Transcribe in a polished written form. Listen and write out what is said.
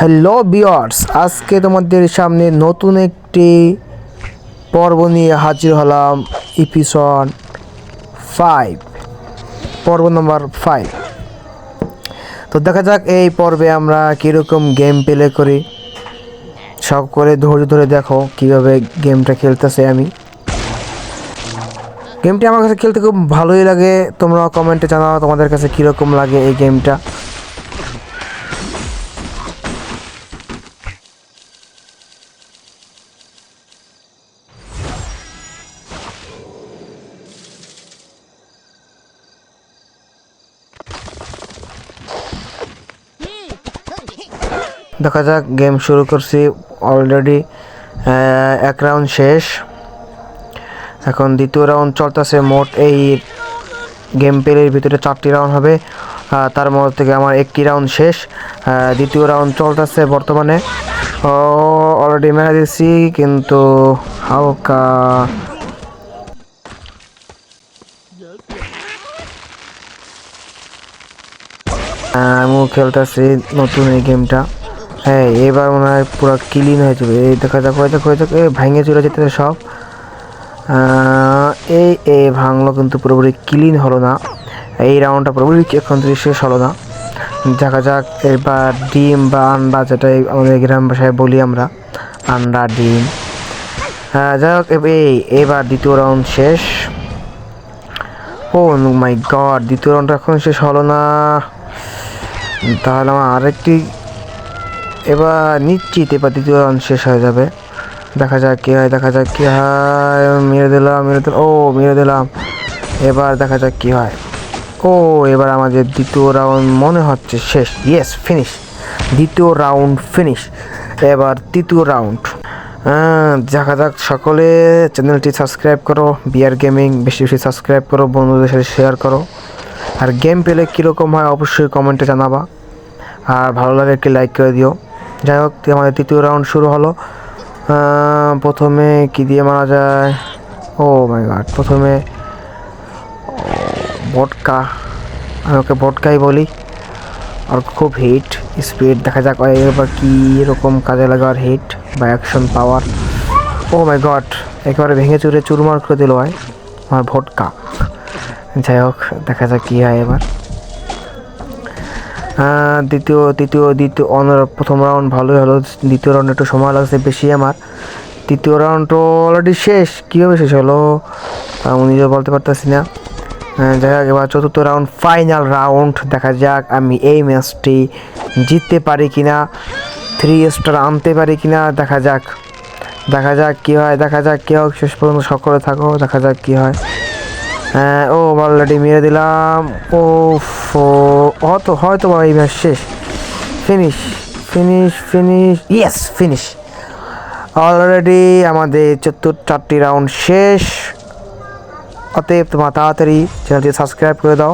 Hello viewers, আজকে তোমাদের সামনে নতুন একটি পর্ব নিয়ে হাজির হলাম। এপিসোড 5, পর্ব নম্বর 5। তো দেখা যাক এই পর্বে আমরা কীরকম গেম প্লে করি। সব করে ধৈর্য ধরে দেখো কীভাবে গেমটা খেলতেছে আমি। গেমটি আমার কাছে খেলতে খুব ভালোই লাগে। তোমরা কমেন্টে জানাও তোমাদের কাছে কীরকম লাগে এই গেমটা। দেখা যাক, গেম শুরু করছি অলরেডি। এক রাউন্ড শেষ, এখন দ্বিতীয় রাউন্ড চলতেছে। মোট এই গেম প্লের ভিতরে 4টি রাউন্ড হবে, তার মধ্যে থেকে আমার একটি রাউন্ড শেষ। দ্বিতীয় রাউন্ড চলতেছে বর্তমানে। অলরেডি মেরে দিচ্ছি, কিন্তু হালকা আমিও খেলতেছি নতুন এই গেমটা। হ্যাঁ, এবার মনে হয় পুরো ক্লিন হয়ে যাবে। এই দেখা যাক, হয়ে যাক, ভাঙে চলে যেতে সব। এই ভাঙলো, কিন্তু পুরোপুরি ক্লিন হলো না। এই রাউন্ডটা পুরোপুরি এখন শেষ হলো না। দেখা যাক এবার ডিম বা আন্ডা, যেটা আমাদের গ্রাম ভাষায় বলি আমরা, আন্ডা ডিম। যাই হোক, এবার দ্বিতীয় রাউন্ড শেষ। ও মাই গড, দ্বিতীয় রাউন্ডটা এখন শেষ হলো না। তাহলে আমার আরেকটি, এবার নিশ্চিত এবার দ্বিতীয় রাউন্ড শেষ হয়ে যাবে। দেখা যাক কী হয়, মেরে দিলাম। মেরে দিলাম। এবার দেখা যাক কী হয়। এবার আমাদের দ্বিতীয় রাউন্ড মনে হচ্ছে শেষ। Yes, finish. দ্বিতীয় রাউন্ড ফিনিশ। এবার তৃতীয় রাউন্ড। দেখা যাক, সকলে চ্যানেলটি সাবস্ক্রাইব করো, বিআর গেমিং। বেশি বেশি সাবস্ক্রাইব করো, বন্ধুদের সাথে শেয়ার করো। আর গেম পেলে কীরকম হয় অবশ্যই কমেন্টে জানাবা, আর ভালো লাগে একটি লাইক করে দিও। যাই হোক, আমাদের তৃতীয় রাউন্ড শুরু হলো। প্রথমে কি দিয়ে মারা যায়? মাই গড, প্রথমে ভটকা। আমি ওকে ভটকাই বলি। আর খুব হিট স্পিড। দেখা যাক এবার কি এরকম কাজে লাগার হিট বা অ্যাকশন পাওয়ার। মাই গড, একেবারে ভেঙে চুরে চুরমার করে দিল হয় আমার ভটকা। যাই হোক, দেখা যাক কী হয় এবার। প্রথম রাউন্ড ভালোই হলো। দ্বিতীয় রাউন্ড একটু সময় লাগছে বেশি আমার। তৃতীয় রাউন্ড তো অলরেডি শেষ। কীভাবে শেষ হলো আমি নিজেও বলতে পারতেছি না। যাই হোক, এবার চতুর্থ রাউন্ড, ফাইনাল রাউন্ড। দেখা যাক আমি এই ম্যাচটি জিততে পারি কিনা, 3 স্টার আনতে পারি কিনা। দেখা যাক কী হয়। শেষ পর্যন্ত সকলে থাকো, দেখা যাক কী হয়। অলরেডি মেরে দিলাম। হয়তো এই ম্যাচ শেষ। ফিনিশ। Yes, finish. অলরেডি আমাদের 4টি রাউন্ড শেষ। অতএব তোমরা তাড়াতাড়ি চ্যানেলটি সাবস্ক্রাইব করে দাও।